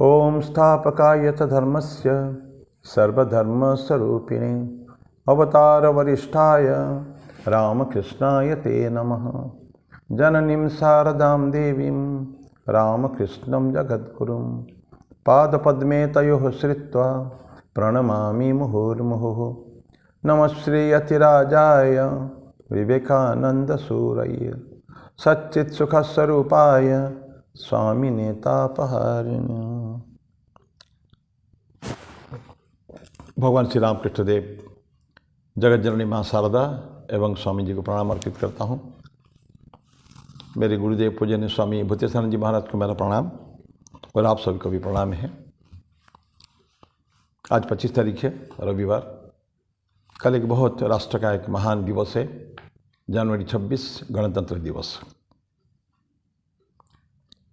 ओम स्थापकाय च धर्मस्य सर्वधर्मस्वरूपिणे अवतार वरिष्ठाय रामकृष्णाय ते नमः। जननीं शारदां देवीं रामकृष्णं जगद्गुरुं पादपद्मे तयोः श्रित्वा प्रणमामि मुहुर्मुहुः। नमः श्री यतिराजाय विवेकानंदसूरये सच्चित्सुखस्वरूपाय स्वामिने तापहारिणे। भगवान श्री राम कृष्ण देव जगत जननी माँ शारदा एवं स्वामी जी को प्रणाम अर्पित करता हूँ। मेरे गुरुदेव पूजनीय स्वामी भूतेशानंद जी महाराज को मेरा प्रणाम और आप सभी को भी प्रणाम है। आज 25 तारीख है, रविवार। कल एक बहुत राष्ट्र का एक महान दिवस है, जनवरी 26 गणतंत्र दिवस।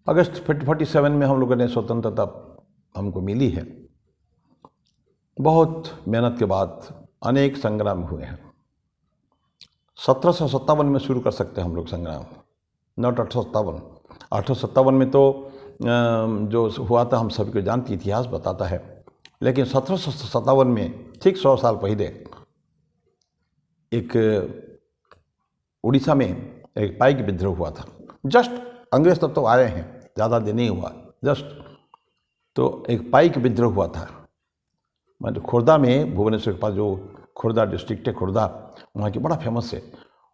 अगस्त 47 में हम लोगों ने स्वतंत्रता हमको मिली है। बहुत मेहनत के बाद अनेक संग्राम हुए हैं। 1757 में शुरू कर सकते हैं हम लोग संग्राम, नॉट 1857। 1857 में तो जो हुआ था हम सभी को जानती, इतिहास बताता है। लेकिन 1757 में ठीक 100 साल पहले एक उड़ीसा में एक पाइक विद्रोह हुआ था। जस्ट अंग्रेज तब तो आए हैं, ज़्यादा दिन नहीं हुआ, जस्ट तो एक पाइक विद्रोह हुआ था। मतलब खुर्दा में, भुवनेश्वर के पास जो खुर्दा डिस्ट्रिक्ट है, खुर्दा वहाँ की बड़ा फेमस है।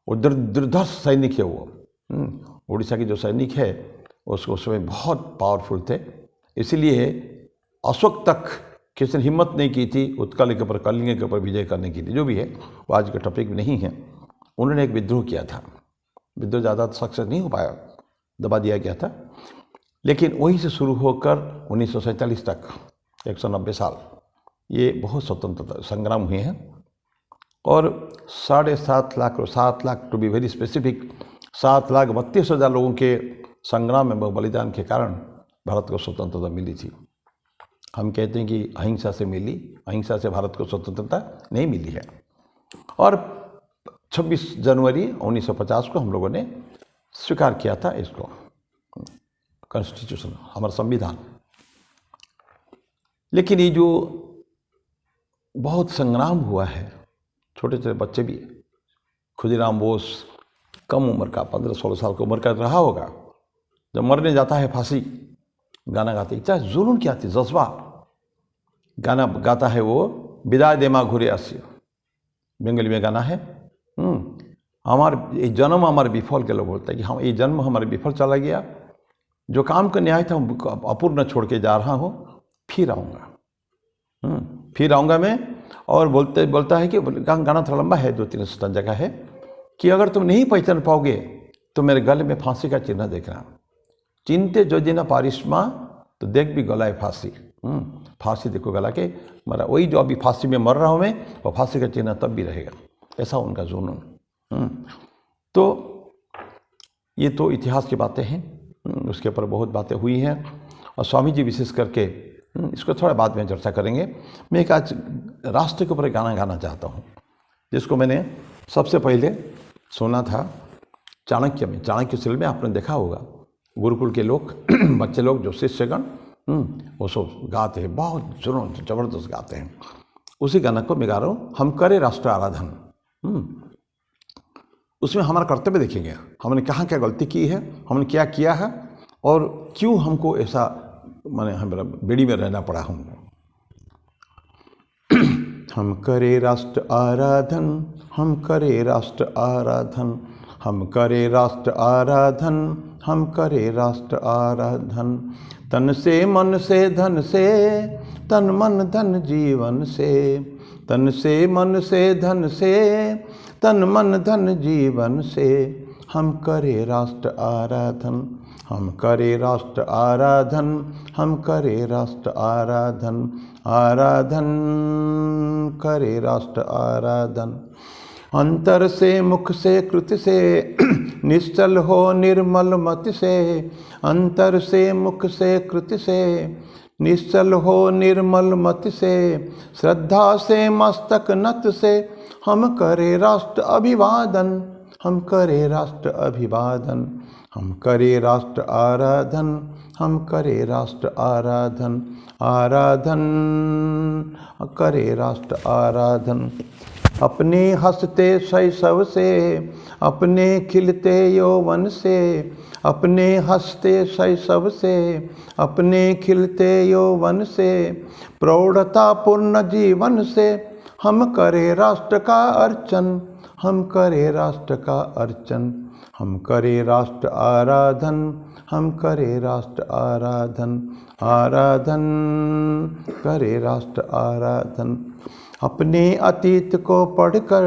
वो दुर्धर्ष सैनिक है वो। उड़ीसा के जो सैनिक है उसको उस समय बहुत पावरफुल थे। इसीलिए अशोक तक किसी ने हिम्मत नहीं की थी उत्कल के ऊपर, कलिंग के ऊपर विजय करने की थी। जो भी है वो आज का टॉपिक नहीं है। उन्होंने एक विद्रोह किया था। विद्रोह ज़्यादा सक्सेस नहीं हो पाया, दबा दिया गया था। लेकिन वहीं से शुरू होकर 1947 तक 190 साल ये बहुत स्वतंत्रता संग्राम हुए हैं। और 7.5 lakh, 7 lakh to be very specific, 7,32,000 लोगों के संग्राम में बलिदान के कारण भारत को स्वतंत्रता मिली थी। हम कहते हैं कि अहिंसा से मिली, अहिंसा से भारत को स्वतंत्रता नहीं मिली है। और 26 जनवरी 1950 को हम लोगों ने स्वीकार किया था इसको, कॉन्स्टिट्यूशन, हमारा संविधान। लेकिन ये जो बहुत संग्राम हुआ है, छोटे छोटे बच्चे भी, खुदीराम बोस कम उम्र का, 15-16 साल की उम्र का रहा होगा, जब मरने जाता है फांसी, गाना गाते, चाहे जुनून क्या थी, जज्बा गाना गाता है वो, विदाई देमा घुरे आसियो, बंगाली में गाना है। ये जन्म हमारे विफल के लोग बोलते हैं कि हम ये जन्म हमारे विफल चला गया, जो काम करने आया था अपूर्ण छोड़ के जा रहा हूँ, फिर आऊँगा, फिर आऊँगा मैं। और बोलता है कि गाना थोड़ा लंबा है, 2-3 जगह है कि अगर तुम नहीं पहचान पाओगे तो मेरे गले में फांसी का चिन्ह देखना। चिंते जो दिन पारिश्मा तो देख भी गलाए फांसी। फांसी देखो गला के मरा, वही जो अभी फांसी में मर रहा हूँ मैं, वो फांसी का चिन्ह तब भी रहेगा, ऐसा उनका जुनून। तो ये तो इतिहास की बातें हैं, उसके ऊपर बहुत बातें हुई हैं। और स्वामी जी विशेष करके इसको थोड़ा बाद में चर्चा करेंगे। मैं एक आज राष्ट्र के ऊपर गाना गाना चाहता हूँ, जिसको मैंने सबसे पहले सुना था चाणक्य में। चाणक्य सीरियल में आपने देखा होगा, गुरुकुल के लोग बच्चे लोग जो शिष्यगण वो सब गाते हैं, बहुत जबरदस्त गाते हैं। उसी गाना को मैं गा रहा हूँ, हम करें राष्ट्र आराधन। उसमें हमारा कर्तव्य देखेंगे, हमने कहाँ क्या गलती की है, हमने क्या किया है और क्यों हमको ऐसा हमारा बेड़ी में रहना पड़ा हमको। हम करे राष्ट्र आराधन, हम करे राष्ट्र आराधन, हम करे राष्ट्र आराधन, हम करे राष्ट्र आराधन। तन से मन से धन से, तन मन धन जीवन से, तन से मन से धन से, तन मन धन जीवन से। हम करे राष्ट्र आराधन, हम करे राष्ट्र आराधन, हम करे राष्ट्र आराधन, आराधन करे राष्ट्र आराधन। अंतर से मुख से कृति से निश्चल हो निर्मल मति से, अंतर से मुख से कृति से निश्चल हो निर्मल मति से, श्रद्धा से मस्तक नत से हम करे राष्ट्र अभिवादन, हम करे राष्ट्र अभिवादन, हम करे राष्ट्र आराधन, हम करे राष्ट्र आराधन, आराधन करे राष्ट्र आराधन। अपने हंसते शैशव से, अपने खिलते यौवन से, अपने हंसते शैशव से, अपने खिलते यौवन से, प्रौढ़तापूर्ण जीवन से हम करे राष्ट्र का अर्चन, हम करे राष्ट्र का अर्चन। हम करे राष्ट्र आराधन, हम करे राष्ट्र आराधन, आराधन करे राष्ट्र आराधन। अपने अतीत को पढ़कर,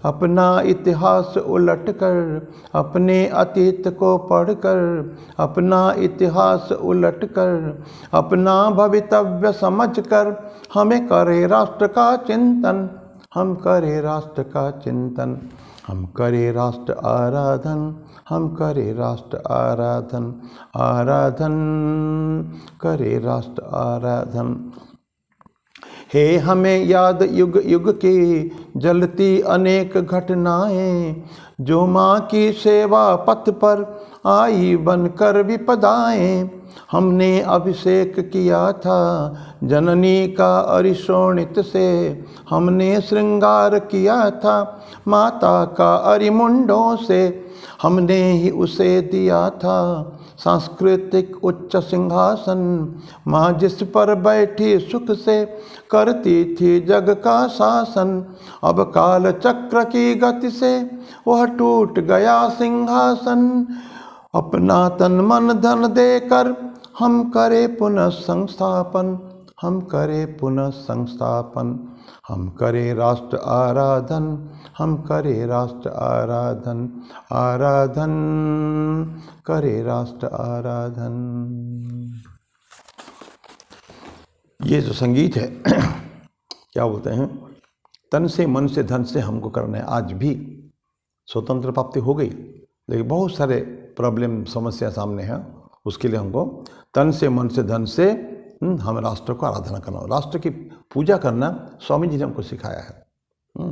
अपना इतिहास उलटकर, अपने अतीत को पढ़कर, अपना इतिहास उलटकर, अपना भवितव्य समझकर हमें करे राष्ट्र का चिंतन, हम करे राष्ट्र का चिंतन। हम करे राष्ट्र आराधन, हम करे राष्ट्र आराधन, आराधन करे राष्ट्र आराधन। हे हमें याद युग युग की जलती अनेक घटनाएं, जो माँ की सेवा पथ पर आई बनकर विपदाएं। हमने अभिषेक किया था जननी का अरिशोणित से, हमने श्रृंगार किया था माता का अरिमुंडों से, हमने ही उसे दिया था सांस्कृतिक उच्च सिंहासन। माँ जिस पर बैठी सुख से करती थी जग का शासन, अब काल चक्र की गति से वह टूट गया सिंहासन। अपना तन मन धन देकर हम करे पुनः संस्थापन, हम करे पुनः संस्थापन। हम करे राष्ट्र आराधन, हम करे राष्ट्र आराधन, आराधन करे राष्ट्र आराधन। ये जो संगीत है क्या बोलते हैं, तन से मन से धन से हमको करना है। आज भी स्वतंत्र प्राप्ति हो गई, लेकिन बहुत सारे प्रॉब्लम समस्या सामने हैं। उसके लिए हमको तन से मन से धन से हम राष्ट्र को आराधना करना, राष्ट्र की पूजा करना स्वामी जी ने हमको सिखाया है।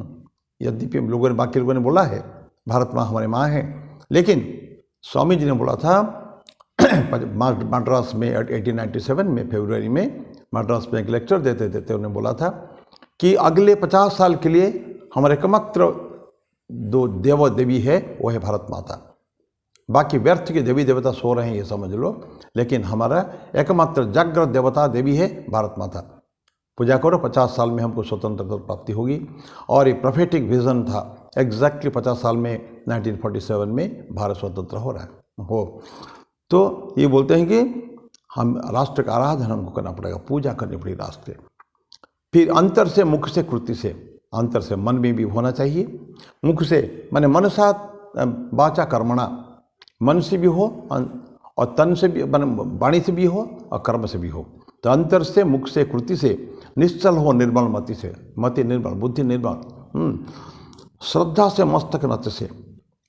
यद्यपि लोगों ने, बाकी लोगों ने बोला है भारत माँ हमारी माँ है, लेकिन स्वामी जी ने बोला था मद्रास में 1897 में फरवरी में मद्रास में एक लेक्चर देते देते उन्होंने बोला था कि अगले 50 साल के लिए हमारे एकमात्र दो देव देवी है, वो है भारत माता। बाकी व्यर्थ के देवी देवता सो रहे हैं ये समझ लो, लेकिन हमारा एकमात्र जागृत देवता देवी है भारत माता। पूजा करो, 50 साल में हमको स्वतंत्रता प्राप्ति होगी। और ये प्रोफेटिक विजन था, एग्जैक्टली 50 साल में 1947 में भारत स्वतंत्र हो रहा है हो। तो ये बोलते हैं कि हम राष्ट्र का आराधना हमको करना पड़ेगा, पूजा करनी पड़ेगी राष्ट्र। फिर अंतर से मुख से कृति से, अंतर से मन में भी होना चाहिए, मुख से माने मनसा वाचा कर्मणा, मन से भी हो और तन से भी, वाणी से भी हो और कर्म से भी हो। तो अंतर से मुख से कृति से, निश्चल हो निर्मल मति से, मति निर्मल बुद्धि निर्मल, श्रद्धा से मस्तक नत से,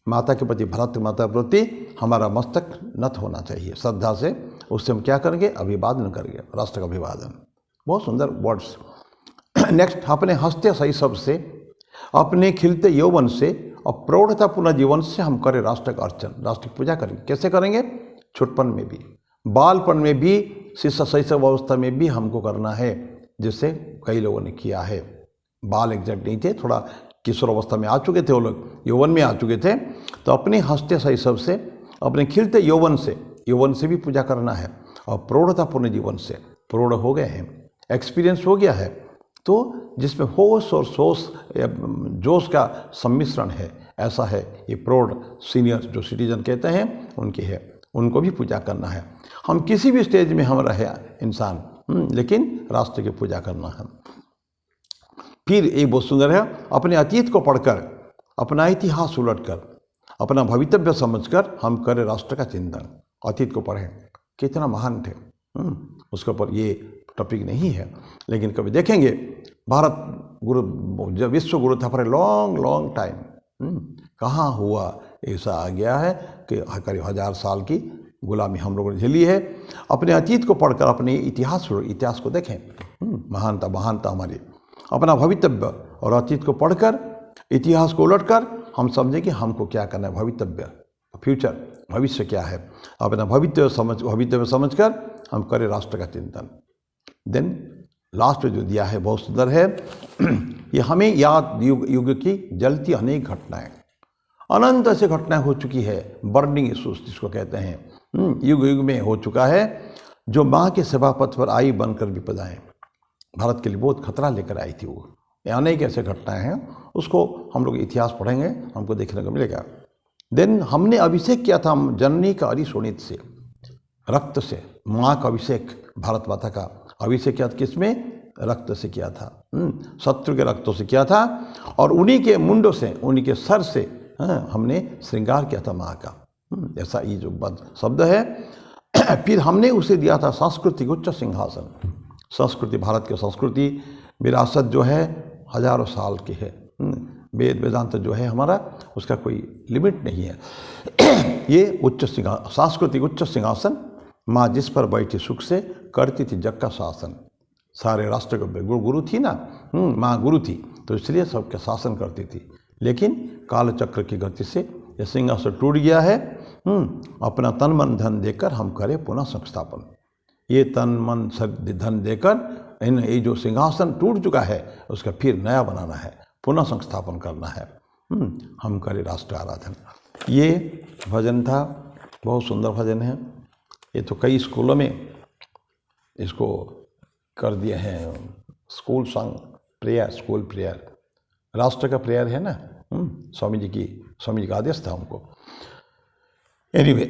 माता के प्रति भारत माता के प्रति हमारा मस्तक नत होना चाहिए श्रद्धा से। उससे हम क्या करेंगे, अभिवादन करेंगे, राष्ट्र का अभिवादन। बहुत सुंदर वर्ड्स। नेक्स्ट, अपने हंसते शैशव से, अपने खिलते यौवन से और प्रौढ़तापूर्ण जीवन से हम करें राष्ट्र का अर्चन, राष्ट्र की पूजा करेंगे। कैसे करेंगे, छुटपन में भी, बालपन में भी, शिशु शैशव अवस्था में भी हमको करना है, जिससे कई लोगों ने किया है। बाल एग्जैक्ट नहीं थे, थोड़ा किशोर अवस्था में आ चुके थे वो लोग, यौवन में आ चुके थे। तो अपने हंसते शैशव से, अपने खिलते यौवन से भी पूजा करना है और प्रौढ़तापूर्ण जीवन से, प्रौढ़ हो गए हैं, एक्सपीरियंस हो गया है, तो जिसमें होश और जोश का सम्मिश्रण है, ऐसा है ये प्रौढ़ सीनियर जो सिटीजन कहते हैं उनकी है, उनको भी पूजा करना है। हम किसी भी स्टेज में हम रहे इंसान, लेकिन राष्ट्र की पूजा करना है। फिर एक बहुत सुंदर है, अपने अतीत को पढ़कर, अपना इतिहास उलटकर, अपना भवितव्य समझकर हम करें राष्ट्र का चिंतन। अतीत को पढ़ें, कितना महान थे, उसके ऊपर ये टॉपिक नहीं है, लेकिन कभी देखेंगे भारत गुरु, जब विश्व गुरु था फॉर ए लॉन्ग टाइम, कहाँ हुआ, ऐसा आ गया है कि करीब 1000 साल की गुलामी हम लोगों ने झेली है। अपने अतीत को पढ़कर अपने इतिहास को देखें, महानता हमारी, अपना भवितव्य और अतीत को पढ़कर, इतिहास को उलटकर हम समझें कि हमको क्या करना है, भवितव्य फ्यूचर, भविष्य क्या है, अपना भविष्य में समझकर हम करें राष्ट्र का चिंतन। देन लास्ट में जो दिया है बहुत सुंदर है। ये हमें याद युग की जलती अनेक घटनाएं, अनंत ऐसी घटनाएं हो चुकी है, बर्निंग इशूज जिसको कहते हैं, युग युग में हो चुका है, जो माँ के सेवा पथ पर आई बनकर विपदाएं, भारत के लिए बहुत खतरा लेकर आई थी वो। अनेक ऐसे घटनाएं हैं, उसको हम लोग इतिहास पढ़ेंगे, हमको देखने को मिलेगा। देन हमने अभिषेक किया था जननी का अरिशोणित से, रक्त से, माँ का अभिषेक, भारत माता का अभिषेक किया था, किसमें? रक्त से किया था, शत्रु के रक्तों से किया था, और उन्हीं के मुंडों से, उन्हीं के सर से हमने श्रृंगार किया था माँ का, ऐसा ये जो शब्द है। फिर हमने उसे दिया था सांस्कृतिक उच्च सिंहासन। संस्कृति, भारत की संस्कृति विरासत जो है हजारों साल की है, वेद वेदांत जो है हमारा, उसका कोई लिमिट नहीं है। ये उच्च सांस्कृतिक उच्च सिंहासन, माँ जिस पर बैठी सुख से करती थी जग का शासन। सारे राष्ट्र को गुरु थी ना, माँ गुरु थी, तो इसलिए सबके शासन करती थी। लेकिन काल चक्र की गति से यह सिंहासन टूट गया है। अपना तन मन धन देकर हम करें पुनः संस्थापन। ये तन मन धन देकर ये जो सिंहासन टूट चुका है उसका फिर नया बनाना है, पुनः संस्थापन करना है। हम करें राष्ट्र आराधन। ये भजन था, बहुत सुंदर भजन है। ये तो कई स्कूलों में इसको कर दिए हैं, school song, prayer, school prayer, राष्ट्र का प्रेयर है ना। स्वामी जी का आदेश था उनको। एनीवे,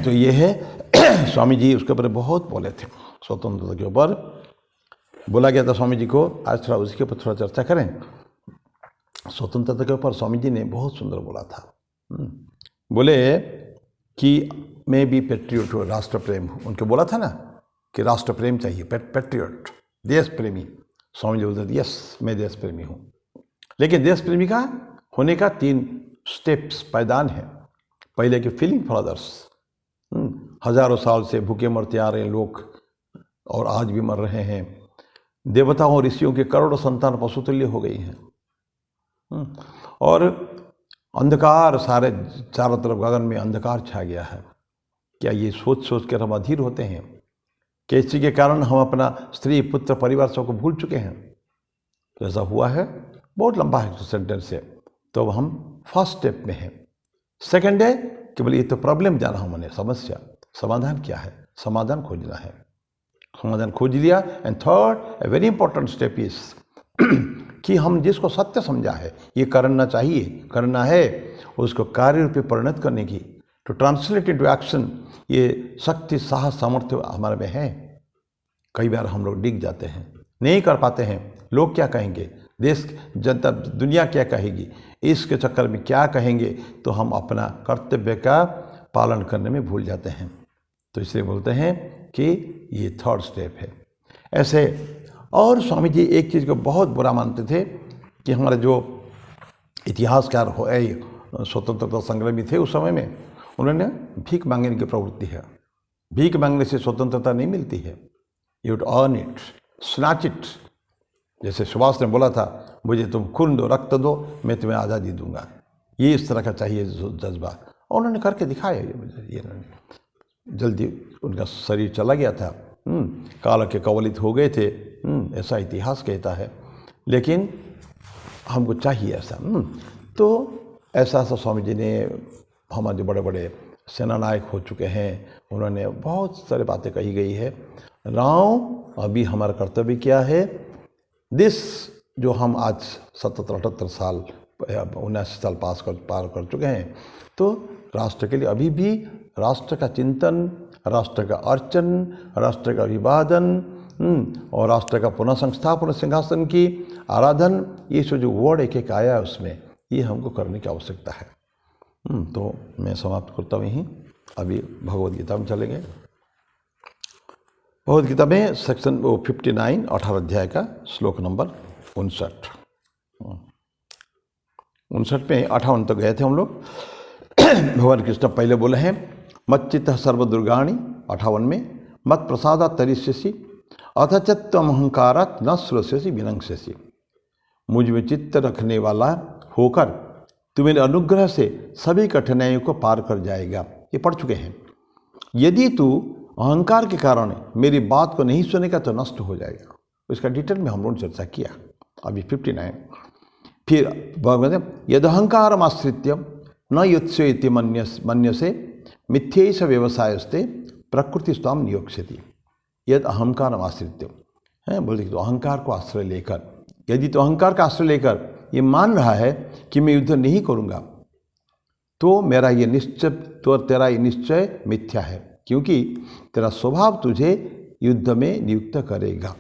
तो ये है स्वामी जी उसके ऊपर बहुत बोले थे, स्वतंत्रता के ऊपर बोला गया था स्वामी जी को। आज थोड़ा उसके ऊपर थोड़ा चर्चा करें। स्वतंत्रता के ऊपर स्वामी जी ने बहुत सुंदर बोला था। बोले कि मैं भी पेट्रियट हूँ, राष्ट्र प्रेम हूँ। उनके बोला था ना कि राष्ट्र प्रेम चाहिए, पेट्रियट, देश प्रेमी। स्वामी जी बोलते थे यस मैं देश प्रेमी हूँ। लेकिन देश प्रेमी का होने का 3 स्टेप्स, पायदान है। पहले की फीलिंग फॉर अदर्स। हजारों साल से भूखे मरते आ रहे लोग और आज भी मर रहे हैं। देवताओं और ऋषियों के करोड़ों संतान पशुतुल्य हो गई हैं। और अंधकार, सारे चारों तरफ गगन में अंधकार छा गया है। क्या ये सोच कर हम अधीर होते हैं कि इसी के कारण हम अपना स्त्री पुत्र परिवार सबको भूल चुके हैं? तो ऐसा हुआ है, बहुत लंबा है सेंटेंस है। तो अब हम फर्स्ट स्टेप में हैं। सेकंड है कि बोले ये तो प्रॉब्लम जाना हमने, समस्या, समाधान क्या है? समाधान खोजना है। समाधान खोज लिया। And third a very important step is कि हम जिसको सत्य समझा है, ये करना चाहिए, करना है, उसको कार्य रूप में परिणत करने की, टू ट्रांसलेट इनटू एक्शन, ये शक्ति, साहस, सामर्थ्य हमारे में है। कई बार हम लोग डिग जाते हैं, नहीं कर पाते हैं। लोग क्या कहेंगे, देश, जनता, दुनिया क्या कहेगी, इसके चक्कर में क्या कहेंगे, तो हम अपना कर्तव्य का पालन करने में भूल जाते हैं। तो इसलिए बोलते हैं कि ये थर्ड स्टेप है। ऐसे और स्वामी जी एक चीज़ को बहुत बुरा मानते थे कि हमारे जो इतिहासकार हो स्वतंत्रता संग्रामी थे उस समय में, उन्होंने भीख मांगने की प्रवृत्ति है। भीख मांगने से स्वतंत्रता नहीं मिलती है। You to earn it, snatch it. जैसे सुभाष ने बोला था, मुझे तुम खून दो, रक्त दो, मैं तुम्हें आज़ादी दूंगा। ये इस तरह का चाहिए जज्बा, और उन्होंने करके दिखाया। ये जल्दी उनका शरीर चला गया था, काल के कवलित हो गए थे, ऐसा इतिहास कहता है। लेकिन हमको चाहिए ऐसा। तो ऐसा स्वामी जी ने, हमारे जो बड़े बड़े सेनानायक हो चुके हैं, उन्होंने बहुत सारी बातें कही गई है। राव अभी हमारा कर्तव्य क्या है, जो हम आज 77-78 साल 79 साल पार कर चुके हैं, तो राष्ट्र के लिए अभी भी राष्ट्र का चिंतन, राष्ट्र का अर्चन, राष्ट्र का अभिवादन और राष्ट्र का पुनः संस्थापन, सिंहासन की आराधन, ये जो वर्ड एक एक आया है उसमें, ये हमको करने की आवश्यकता है। तो मैं समाप्त करता हूँ यहीं। अभी भगवद गीता में चलेंगे। भगवद गीता में सेक्शन 59, 18 अध्याय का श्लोक नंबर 59। 59 में 58 तक गए थे हम लोग। भगवान कृष्ण पहले बोले हैं, मच्चित्तः सर्वदुर्गाणि 58 में, मत प्रसादात् तरिष्यसि अथ च त्वम् अहंकारात् न श्रोष्यसि विनङ्क्ष्यसि। मुझ में चित्त रखने वाला होकर तू मेरे अनुग्रह से सभी कठिनाइयों को पार कर जाएगा। ये पढ़ चुके हैं। यदि तू अहंकार के कारण मेरी बात को नहीं सुनेगा तो नष्ट हो जाएगा। इसका डिटेल में हम लोगों ने चर्चा किया। अभी 59 फिर भगवत यद अहंकार आश्रित्य न युत्स्येति मन्यसे मिथ्यैष व्यवसायस्ते प्रकृति स्वाम नियोक्ष्यति। यद अहंकार आश्रित्य है, बोलते तो अहंकार को आश्रय लेकर, यदि तो अहंकार का आश्रय लेकर ये मान रहा है कि मैं युद्ध नहीं करूँगा, तो मेरा ये निश्चय, तो तेरा ये निश्चय मिथ्या है, क्योंकि तेरा स्वभाव तुझे युद्ध में नियुक्त करेगा।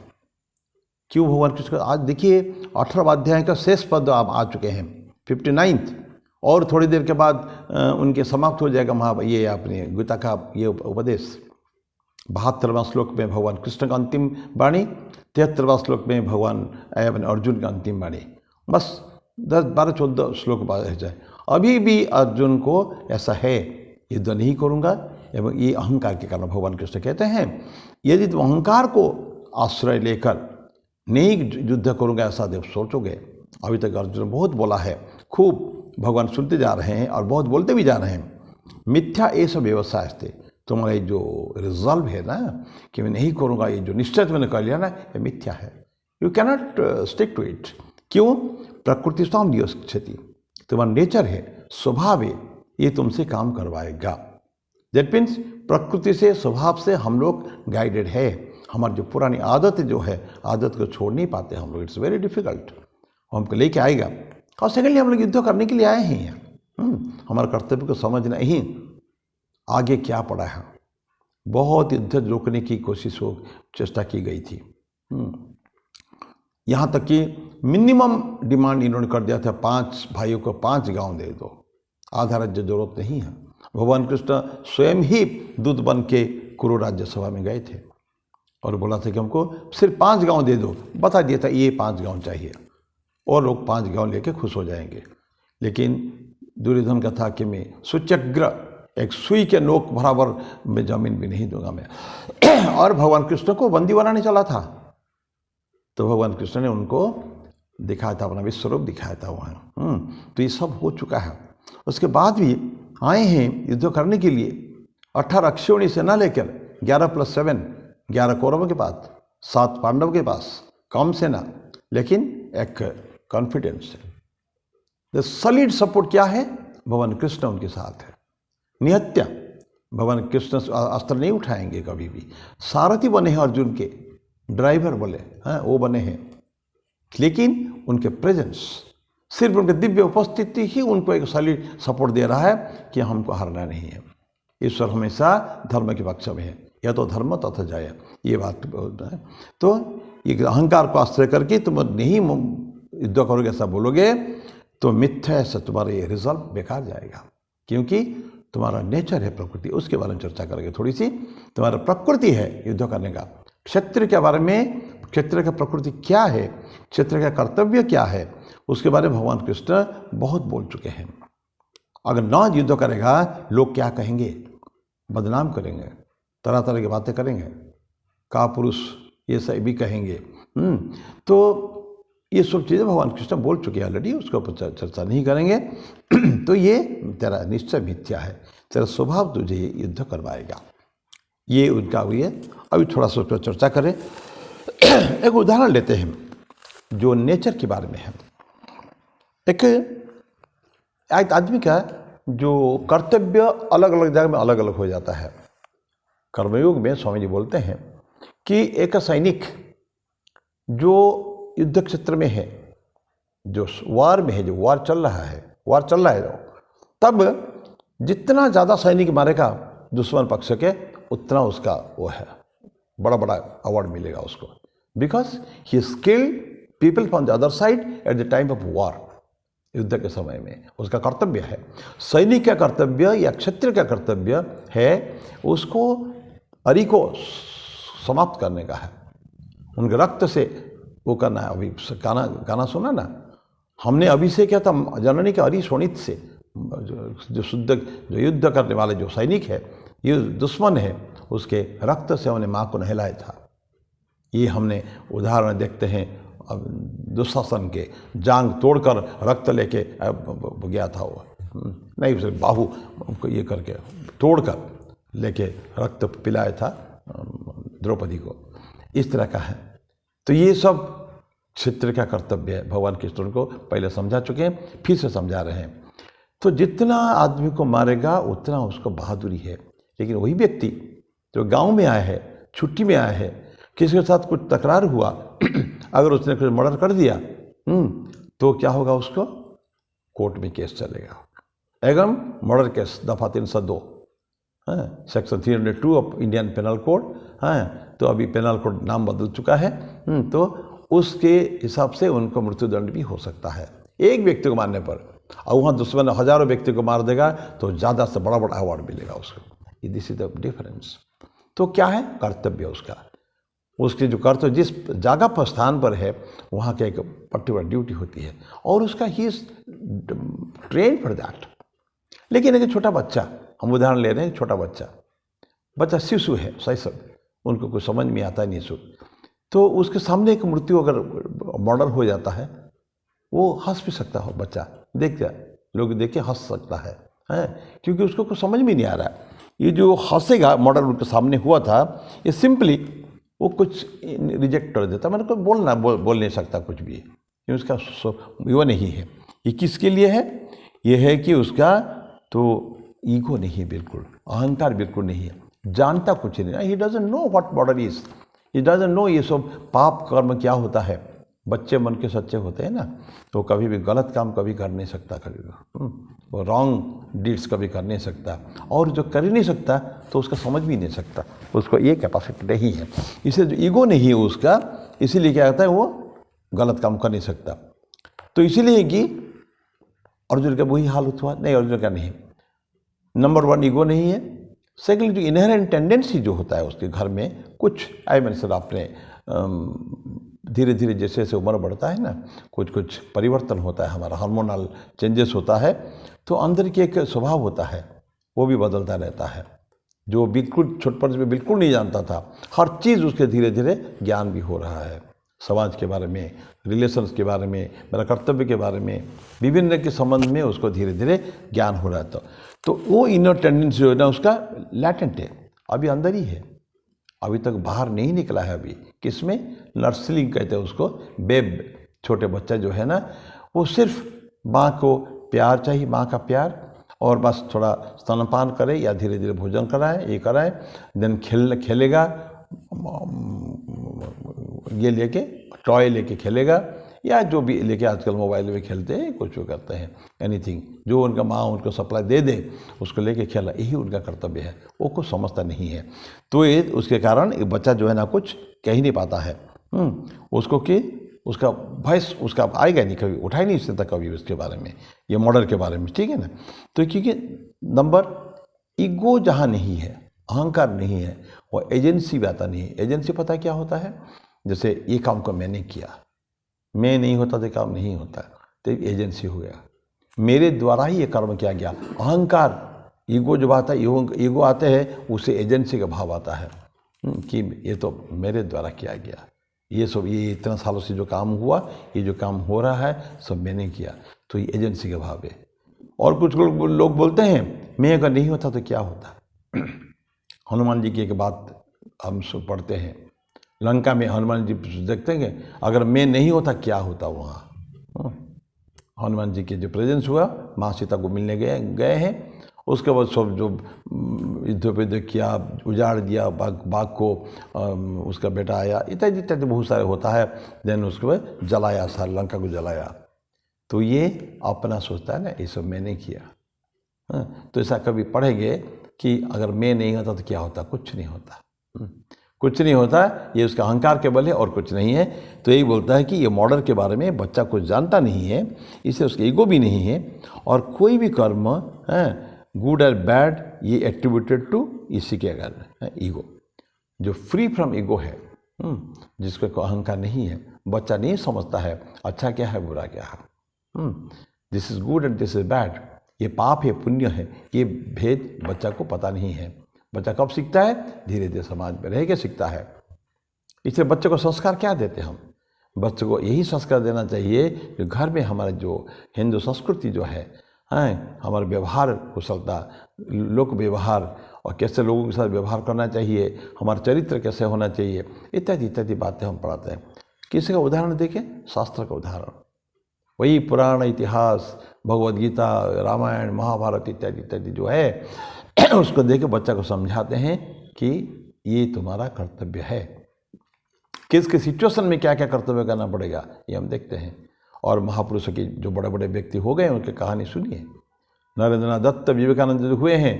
क्यों भगवान कृष्ण? आज देखिए 18वां अध्याय का शेष पद आप आ चुके हैं, 59, और थोड़ी देर के बाद उनके समाप्त हो जाएगा ये अपने गीता का ये उपदेश। 72वां श्लोक में भगवान कृष्ण का अंतिम वाणी, 73वां श्लोक में भगवान अपने अर्जुन का अंतिम वाणी। बस 10, 12, 14 श्लोक बाद रह जाए। अभी भी अर्जुन को ऐसा है, युद्ध नहीं करूँगा, एवं ये अहंकार के कारण भगवान कृष्ण कहते हैं यदि तुम अहंकार को आश्रय लेकर नहीं युद्ध करूँगा ऐसा देव सोचोगे। अभी तक अर्जुन बहुत बोला है, खूब भगवान सुनते जा रहे हैं और बहुत बोलते भी जा रहे हैं। मिथ्या ये सब व्यवसाय थे, तुम्हारे जो रिजॉल्व है ना कि मैं नहीं करूँगा, ये जो निश्चय मैंने कर लिया ना, ये मिथ्या है। You cannot stick to it. क्यों? प्रकृति स्वाम नियोक्ष्यति, तुम्हारा नेचर है, स्वभाव है, ये तुमसे काम करवाएगा। दैट मीन्स प्रकृति से, स्वभाव से हम लोग गाइडेड है। हमारी जो पुरानी आदत जो है, आदत को छोड़ नहीं पाते हम लोग। It's very difficult. हमको लेके आएगा। और सेकेंडली हम लोग युद्ध करने के लिए आए हैं यहाँ। हमारे कर्तव्य को समझना ही, आगे क्या पड़ा है। बहुत युद्ध रोकने की कोशिश हो, चेष्टा की गई थी। यहाँ तक कि मिनिमम डिमांड इन्होंने कर दिया था, 5 भाइयों को 5 गांव दे दो, आधा राज्य जरूरत नहीं है। भगवान कृष्ण स्वयं ही दूत बन के कुरु राज्य सभा में गए थे और बोला था कि हमको सिर्फ 5 गांव दे दो। बता दिया था ये 5 गांव चाहिए, और लोग 5 गांव लेके खुश हो जाएंगे। लेकिन दुर्योधन का था कि मैं सूच्यग्र, एक सुई के नोक बराबर में जमीन भी नहीं दूंगा मैं। और भगवान कृष्ण को बंदी बनाने चला था। तो भगवान कृष्ण ने उनको दिखाया था, अपना विश्वरूप दिखाया था वहाँ। तो ये सब हो चुका है। उसके बाद भी आए हैं युद्ध करने के लिए। 18 अक्षौणी सेना लेकर 11 + 7, 11 कौरवों के पास, 7 पांडव के पास, कम सेना, लेकिन एक कॉन्फिडेंस है। द सॉलिड सपोर्ट क्या है? भगवान कृष्ण उनके साथ है। निहत्या, भगवान कृष्ण अस्त्र नहीं उठाएंगे कभी भी। सारथी बने हैं अर्जुन के, ड्राइवर बोले हैं वो बने हैं, लेकिन उनके प्रेजेंस, सिर्फ उनके दिव्य उपस्थिति ही उनको एक सॉलिड सपोर्ट दे रहा है कि हमको हारना नहीं है। ईश्वर हमेशा धर्म के पक्ष में है, या तो धर्म तथा जय, ये बात है। तो ये अहंकार को आश्रय करके तुम नहीं युद्ध करोगे ऐसा बोलोगे तो मिथ्या है, तुम्हारा ये रिजल्ट बेकार जाएगा। क्योंकि तुम्हारा नेचर है प्रकृति, उसके बारे में चर्चा करेंगे थोड़ी सी। तुम्हारा प्रकृति है युद्ध करने का। क्षत्रिय के बारे में, क्षत्रिय का प्रकृति क्या है, क्षत्रिय का कर्तव्य क्या है, उसके बारे में भगवान कृष्ण बहुत बोल चुके हैं। अगर ना युद्ध करेगा लोग क्या कहेंगे? बदनाम करेंगे, तरह तरह की बातें करेंगे, का पुरुष ये सब भी कहेंगे। तो ये सब चीज़ें भगवान कृष्ण बोल चुके हैं ऑलरेडी, उसके ऊपर चर्चा नहीं करेंगे। तो ये तेरा निश्चय मिथ्या है, तेरा स्वभाव तुझे युद्ध करवाएगा। ये उनका हुई है। अभी थोड़ा सा उस पर चर्चा करें। एक उदाहरण लेते हैं जो नेचर के बारे में है। एक आदमी का जो कर्तव्य अलग अलग जगह में अलग अलग हो जाता है। कर्मयोग में स्वामी जी बोलते हैं कि एक सैनिक जो युद्ध क्षेत्र में है, जो वार में है, जो वार चल रहा है तब जितना ज़्यादा सैनिक मारेगा दुश्मन पक्ष के, उतना उसका वो है, बड़ा बड़ा अवार्ड मिलेगा उसको। Because he skilled people from the other side at the time of war. युद्ध के समय में उसका कर्तव्य है। सैनिक का कर्तव्य या क्षत्रिय का कर्तव्य है उसको अरि को समाप्त करने का है, उनके रक्त से वो करना है। अभी गाना सुना ना हमने, अभी से क्या था, जननी के अरि शोणित से, जो शुद्ध, जो युद्ध करने वाले जो सैनिक है, ये दुश्मन है, उसके रक्त से हमने माँ को नहलाया था। ये हमने उदाहरण देखते हैं दुशासन के जांग तोड़कर रक्त लेके गया था वो। नहीं, उसे बाहु को ये करके तोड़कर लेके रक्त पिलाया था द्रौपदी को। इस तरह का है। तो ये सब क्षत्रिय का कर्तव्य है। भगवान कृष्ण को पहले समझा चुके हैं, फिर से समझा रहे हैं। तो जितना आदमी को मारेगा उतना उसको बहादुरी है। लेकिन वही व्यक्ति जो गांव में आया है, छुट्टी में आया है, किसी के साथ कुछ तकरार हुआ, अगर उसने कुछ मर्डर कर दिया तो क्या होगा? उसको कोर्ट में केस चलेगा। एगम मर्डर केस दफा 302, section 302 of Indian penal code. तो अभी पेनल कोड नाम बदल चुका है। तो उसके हिसाब से उनको मृत्युदंड भी हो सकता है एक व्यक्ति को मारने पर। और वहाँ दुश्मन हजारों व्यक्ति को मार देगा तो ज़्यादा से बड़ा बड़ा अवार्ड मिलेगा उसको। This is the difference. तो क्या है? कर्तव्य उसका, उसके जो कर्तव्य जिस जगह पर स्थान पर है वहाँ के एक पर्टिकुलर ड्यूटी होती है और उसका he is train for that. लेकिन एक छोटा बच्चा, हम उदाहरण ले रहे हैं, छोटा बच्चा शिशु है, शैशव, उनको कुछ समझ में आता नहीं सो, तो उसके सामने एक मृत्यु अगर मर्डर हो जाता है, वो हंस भी सकता हो बच्चा, लोग देख के हंस सकता है, क्योंकि उसको कुछ समझ में नहीं आ रहा है। ये जो हंसेगा, मर्डर उनके सामने हुआ था, ये सिंपली वो कुछ रिजेक्ट कर देता, मैंने कोई बोल नहीं सकता कुछ भी, ये उसका वो नहीं है। ये किसके लिए है? ये है कि उसका तो ईगो नहीं है, बिल्कुल अहंकार बिल्कुल नहीं है, जानता कुछ नहीं। He doesn't know what murder is, he doesn't know ये सब पाप कर्म क्या होता है। बच्चे मन के सच्चे होते हैं ना, तो कभी भी गलत काम कभी कर नहीं सकता, कभी वो रॉन्ग डीड्स कभी कर नहीं सकता, और जो कर ही नहीं सकता तो उसका समझ भी नहीं सकता, उसको ये कैपेसिटी नहीं है। इसे जो ईगो नहीं है उसका, इसीलिए क्या होता है, वो गलत काम कर नहीं सकता। तो इसीलिए कि अर्जुन का वही हाल हुआ नहीं, अर्जुन का नहीं। नंबर 1 ईगो नहीं है। सेकेंड, जो इनहेरेंट टेंडेंसी जो होता है उसके घर में कुछ मैंने सर आपने धीरे धीरे जैसे जैसे उम्र बढ़ता है ना, कुछ परिवर्तन होता है, हमारा हार्मोनल चेंजेस होता है, तो अंदर की एक स्वभाव होता है वो भी बदलता रहता है। जो बिल्कुल छोटपन में बिल्कुल नहीं जानता था, हर चीज़ उसके धीरे धीरे ज्ञान भी हो रहा है, समाज के बारे में, रिलेशंस के बारे में, मेरा कर्तव्य के बारे में, विभिन्न के संबंध में उसको धीरे धीरे ज्ञान हो रहा था। तो वो इनर टेंडेंसी जो है ना उसका लैटेंट है, अभी अंदर ही है, अभी तक बाहर नहीं निकला है। अभी किसमें? नर्सलिंग कहते हैं उसको, बेब, छोटे बच्चा जो है ना, वो सिर्फ माँ को प्यार चाहिए, माँ का प्यार, और बस थोड़ा स्तनपान करे या धीरे धीरे भोजन कराए, ये कराए, देन खेलेगा, ये लेके टॉय लेके खेलेगा, या जो भी लेके आजकल मोबाइल में खेलते हैं, कुछ भी करते हैं, एनीथिंग जो उनका माँ उनको सप्लाई दे दे उसको लेके खेला, यही उनका कर्तव्य है। वो कुछ समझता नहीं है, तो ये उसके कारण एक बच्चा जो है ना कुछ कह ही नहीं पाता है। उसको कि उसका वॉइस उसका आएगा नहीं, कभी उठा ही नहीं सकता कभी उसके बारे में, ये मॉडल के बारे में, ठीक है ना। तो क्योंकि नंबर ईगो जहाँ नहीं है, अहंकार नहीं है, वो एजेंसी भी आता नहीं है। एजेंसी पता क्या होता है? जैसे ये काम को मैंने किया, मैं नहीं होता तो काम नहीं होता, तो एजेंसी हो गया, मेरे द्वारा ही ये कर्म किया गया। अहंकार, ईगो जो आता है, ईगो आते हैं, उसे एजेंसी का भाव आता है कि ये तो मेरे द्वारा किया गया, ये सब, ये इतना सालों से जो काम हुआ, ये जो काम हो रहा है सब मैंने किया, तो ये एजेंसी का भाव है। और कुछ लोग बोलते हैं मैं अगर नहीं होता तो क्या होता। हनुमान जी की एक बात हम पढ़ते हैं, लंका में हनुमान जी देखते हैं अगर मैं नहीं होता क्या होता वहाँ। हनुमान जी के जो प्रेजेंस हुआ, माँ सीता को मिलने गए हैं, उसके बाद सब जो युद्ध किया, उजाड़ दिया बाग को, उसका बेटा आया, इत्यादि इत्यादि बहुत सारे होता है। देन उसके बाद जलाया, सारी लंका को जलाया। तो ये अपना सोचता है ना, ये सब मैंने किया। तो ऐसा कभी पढ़ेंगे कि अगर मैं नहीं होता तो क्या होता? कुछ नहीं होता, कुछ नहीं होता। ये उसका अहंकार के बल है और कुछ नहीं है। तो यही बोलता है कि ये मॉडल के बारे में बच्चा कुछ जानता नहीं है, इससे उसके ईगो भी नहीं है, और कोई भी कर्म गुड और बैड ये एट्रीब्यूटेड टू इसी के अगर ईगो। जो फ्री फ्रॉम ईगो है, जिसको कोई अहंकार नहीं है, बच्चा नहीं समझता है अच्छा क्या है बुरा क्या है, this is good and this is bad, ये पाप है पुण्य है, ये भेद बच्चा को पता नहीं है। बच्चा कब सीखता है? धीरे धीरे समाज में रह के सीखता है। इसलिए बच्चे को संस्कार क्या देते हैं हम? बच्चों को यही संस्कार देना चाहिए जो घर में हमारे जो हिंदू संस्कृति जो है, हमारा व्यवहार कुशलता, लोक व्यवहार और कैसे लोगों के साथ व्यवहार करना चाहिए, हमारा चरित्र कैसे होना चाहिए, इत्यादि इत्यादि बातें हम पढ़ाते हैं। किसी का उदाहरण देखें, शास्त्र का उदाहरण, वही पुराण इतिहास, भगवद गीता, रामायण, महाभारत इत्यादि इत्यादि जो है उसको देख के बच्चा को समझाते हैं कि ये तुम्हारा कर्तव्य है, किस किस सिचुएशन में क्या क्या कर्तव्य करना पड़ेगा ये हम देखते हैं। और महापुरुषों की जो बड़े बड़े व्यक्ति हो गए उनकी कहानी सुनिए। नरेंद्रनाथ दत्त, विवेकानंद जो हुए हैं,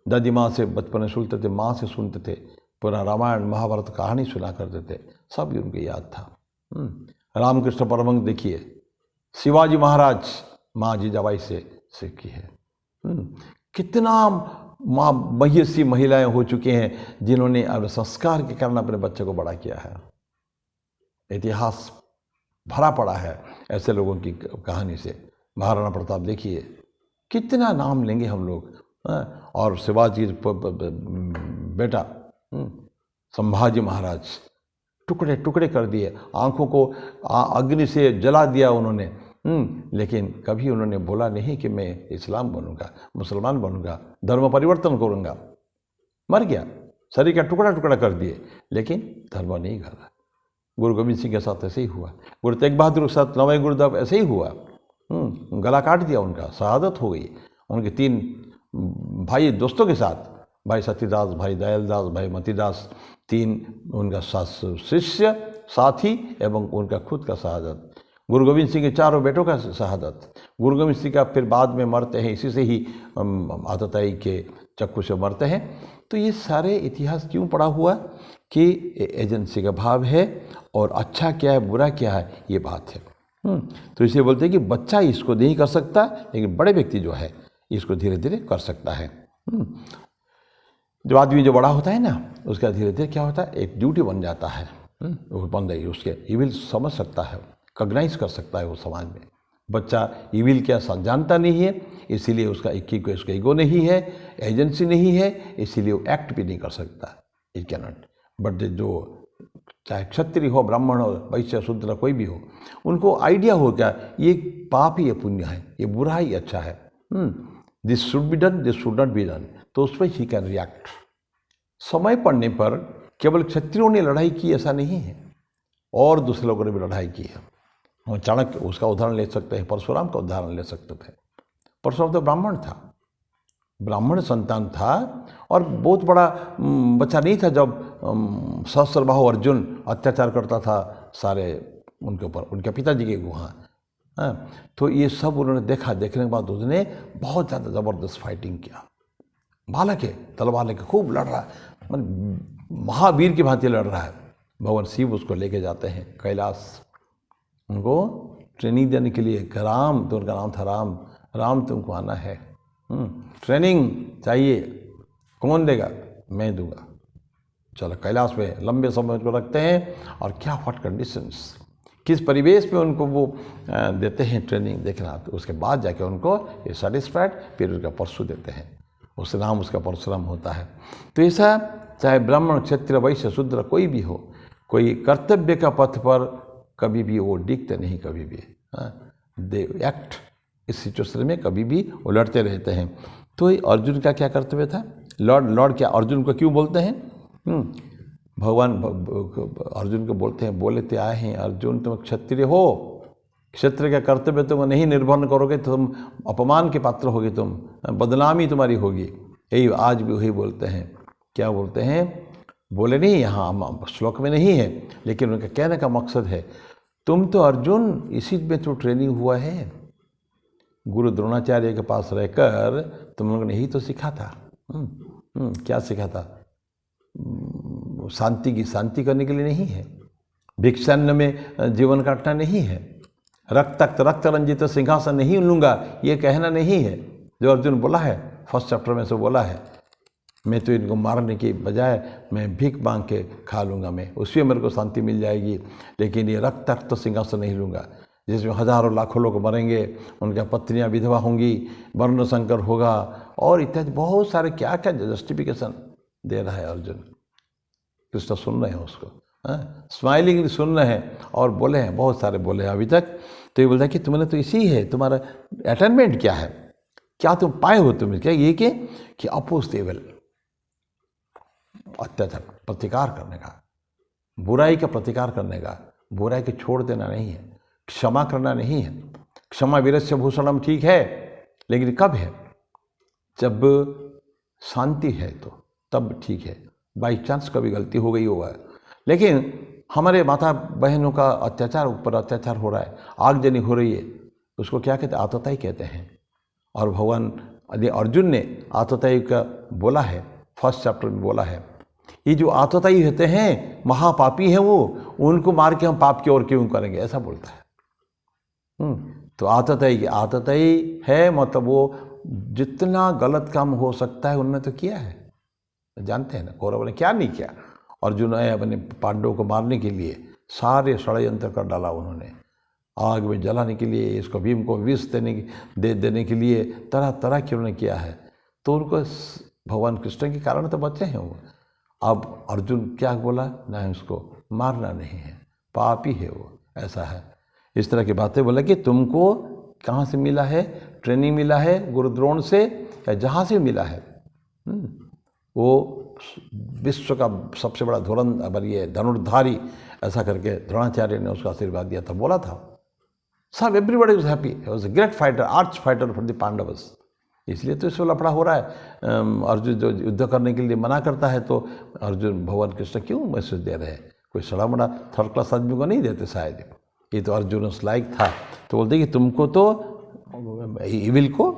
दादी माँ से बचपन में सुनते थे, माँ से सुनते थे, पूरा रामायण महाभारत कहानी सुना करते थे, सब उनको याद था। रामकृष्ण परमहंस देखिए, शिवाजी महाराज माँ जीजाबाई से सीखी है। कितना माँ महिषी महिलाएं हो चुके हैं जिन्होंने अब संस्कार के कारण अपने बच्चे को बड़ा किया है। इतिहास भरा पड़ा है ऐसे लोगों की कहानी से। महाराणा प्रताप देखिए, कितना नाम लेंगे हम लोग। और शिवाजी बेटा संभाजी महाराज टुकड़े टुकड़े कर दिए, आंखों को अग्नि से जला दिया उन्होंने, लेकिन कभी उन्होंने बोला नहीं कि मैं इस्लाम बनूंगा, मुसलमान बनूंगा, धर्म परिवर्तन करूंगा। मर गया, शरीर का टुकड़ा टुकड़ा कर दिए, लेकिन धर्म नहीं गया। गुरु गोविंद सिंह के साथ ऐसे ही हुआ, गुरु तेग बहादुर के साथ नौवें गुरुदेव ऐसे ही हुआ। गला काट दिया उनका, शहादत हो गई। उनके 3 भाई दोस्तों के साथ, भाई सतीदास, भाई दयालदास, भाई मतीदास, 3 उनका शिष्य साथी एवं उनका खुद का शहादत। गुरु गोविंद सिंह के 4 बेटों का शहादत। गुरु गोविंद सिंह का फिर बाद में मरते हैं, इसी से ही आतताई के चक्कू से मरते हैं। तो ये सारे इतिहास क्यों पड़ा हुआ कि एजेंसी का भाव है और अच्छा क्या है बुरा क्या है ये बात है। तो इसलिए बोलते हैं कि बच्चा इसको नहीं कर सकता, लेकिन बड़े व्यक्ति जो है इसको धीरे धीरे कर सकता है। जो आदमी जो बड़ा होता है ना, उसका धीरे धीरे क्या होता है, एक ड्यूटी बन जाता है। वो बन रही उसके इविल समझ सकता है, कॉग्नाइज कर सकता है वो समाज में। बच्चा इविल क्या जानता नहीं है, इसीलिए उसका उसका ईगो नहीं है, एजेंसी नहीं है, इसीलिए वो एक्ट भी नहीं कर सकता। It cannot. बट जो चाहे क्षत्रिय हो, ब्राह्मण हो, वैश्य, शूद्र कोई भी हो, उनको आइडिया हो क्या ये पाप ही है, पुण्य है, ये बुरा ही अच्छा है, this should be done, this should not be done, तो उस पर ही कैन रिएक्ट। समय पड़ने पर केवल क्षत्रियों ने लड़ाई की ऐसा नहीं है, और दूसरे लोगों ने भी लड़ाई की है। हम चाणक्य उसका उदाहरण ले सकते हैं, परशुराम का उदाहरण ले सकते थे। परशुराम तो ब्राह्मण था, ब्राह्मण संतान था, और बहुत बड़ा बच्चा नहीं था जब सहस्त्रबाहु अर्जुन अत्याचार करता था सारे उनके ऊपर, उनके पिताजी के वहाँ। तो ये सब उन्होंने देखा, देखने के बाद उसने बहुत ज़्यादा ज़बरदस्त फाइटिंग किया। बालक है, तलवार लेके खूब लड़ रहा है, महावीर की भांति लड़ रहा है। भगवान शिव उसको लेके जाते हैं कैलाश, उनको ट्रेनिंग देने के लिए। राम, तो उनका नाम था राम, राम तुमको आना है, ट्रेनिंग चाहिए, कौन देगा, मैं दूंगा। चलो कैलाश में लंबे समय को रखते हैं, और क्या व्हाट कंडीशंस, किस परिवेश में उनको वो देते हैं ट्रेनिंग, देखना। तो उसके बाद जाके उनको ये सेटिस्फाइड, फिर उसका परशु देते हैं, उसका नाम उसका परशुराम होता है। तो ऐसा चाहे ब्राह्मण, क्षत्रिय, वैश्य, शूद्र कोई भी हो, कोई कर्तव्य का पथ पर कभी भी वो डिगते नहीं, कभी भी दे एक्ट इस सिचुएशन में कभी भी वो लड़ते रहते हैं। तो अर्जुन का क्या कर्तव्य था, लॉर्ड क्या अर्जुन को क्यों बोलते हैं, भगवान अर्जुन को बोलते हैं, बोले ते आए हैं अर्जुन तुम क्षत्रिय हो, क्षत्रिय का कर्तव्य तुम नहीं निर्वहन करोगे तो तुम अपमान के पात्र होगे, तुम बदनामी तुम्हारी होगी। यही आज भी वही बोलते हैं। क्या बोलते हैं, बोले नहीं यहाँ श्लोक में नहीं है, लेकिन उनका कहने का मकसद है, तुम तो अर्जुन इसी में तो ट्रेनिंग हुआ है, गुरु द्रोणाचार्य के पास रहकर तुम लोगों ने यही तो सीखा था। क्या सीखा था, शांति करने के लिए नहीं है, भिक्षान्न में जीवन काटना नहीं है, रक्त रंजित सिंहासन नहीं लूँगा ये कहना नहीं है, जो अर्जुन बोला है फर्स्ट चैप्टर में से बोला है, मैं तो इनको मारने की बजाय मैं भीख मांग के खा लूँगा, मैं उसमें मेरे को शांति मिल जाएगी, लेकिन ये रक्त सिंहासन नहीं लूँगा जिसमें हजारों लाखों लोग मरेंगे, उनकी पत्नियां विधवा होंगी, वर्ण संकर होगा, और इत्यादि बहुत सारे क्या क्या जस्टिफिकेशन दे रहा है अर्जुन। कृष्ण सुन रहे हैं उसको, स्माइलिंगली सुन रहे हैं और बोले हैं, बहुत सारे बोले हैं अभी तक। तो ये बोलता है कि तुमने तो इसी है, तुम्हारा अटेनमेंट क्या है, क्या तुम पाए हो, तुम्हें क्या ये कि अपोज द एविल, अत्याचार प्रतिकार करने का, बुराई का प्रतिकार करने का, बुराई को छोड़ देना नहीं है, क्षमा करना नहीं है। क्षमा वीरस्य भूषणम ठीक है, लेकिन कब है, जब शांति है तो तब ठीक है। बाई चांस कभी गलती हो गई होगा, लेकिन हमारे माता बहनों का अत्याचार ऊपर अत्याचार हो रहा है, आगजनी हो रही है, उसको क्या कहते हैं, आतताई कहते हैं। और भगवान अर्जुन ने आतताई का बोला है, फर्स्ट चैप्टर में बोला है, ये जो आतताई होते हैं महापापी हैं वो, उनको मार के हम पाप की ओर क्यों करेंगे, ऐसा बोलता है। तो आतताई है, मतलब वो जितना गलत काम हो सकता है उन्होंने तो किया है, जानते हैं ना कौरव ने क्या नहीं किया। अर्जुन ने अपने पांडवों को मारने के लिए सारे षड्यंत्र कर डाला, उन्होंने आग में जलाने के लिए, इसको भीम को विष देने के लिए तरह तरह की उन्होंने किया है। तो उनको भगवान कृष्ण के कारण तो बचे हैं वो। अब अर्जुन क्या बोला, ना उसको मारना नहीं है, पापी है वो, ऐसा है। इस तरह की बातें बोला कि तुमको कहाँ से मिला है, ट्रेनिंग मिला है गुरुद्रोण से या जहाँ से मिला है। वो विश्व का सबसे बड़ा धनुर्धारी, ऐसा करके द्रोणाचार्य ने उसका आशीर्वाद दिया था, बोला था। सब everybody was happy, he was a great fighter, arch fighter for the Pandavas. इसलिए तो इसमें लफड़ा हो रहा है। अर्जुन जो युद्ध करने के लिए मना करता है, तो अर्जुन भगवान कृष्ण क्यों मैसेज दे रहे हैं, कोई सड़ा बड़ा थर्ड क्लास आदमी को नहीं देते शायद, ये तो अर्जुन उस लायक था। तो बोलते कि तुमको तो इविल को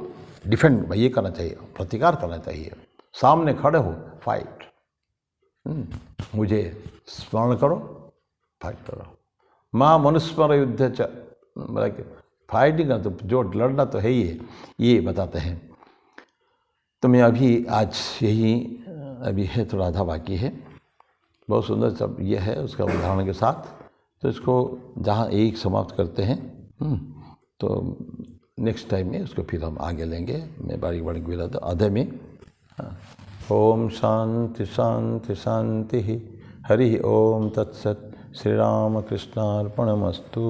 डिफेंड ये करना चाहिए, प्रतिकार करना चाहिए, सामने खड़े हो, फाइट, मुझे स्मरण करो, फाइट करो। माँ मनुस्मर युद्ध च, फाइटिंग का तो जो लड़ना तो है ही है, ये बताते हैं। तो मैं अभी आज यही अभी है, थोड़ा आधा बाकी है, बहुत सुंदर सब ये है उसका उदाहरण के साथ। तो इसको जहाँ एक समाप्त करते हैं, तो नेक्स्ट टाइम में उसको फिर हम आगे लेंगे। मैं बारीक बारीक आधे में। ओम शांति शांति शांति। हरि ओम तत्सत। श्री राम कृष्णार्पणमस्तु।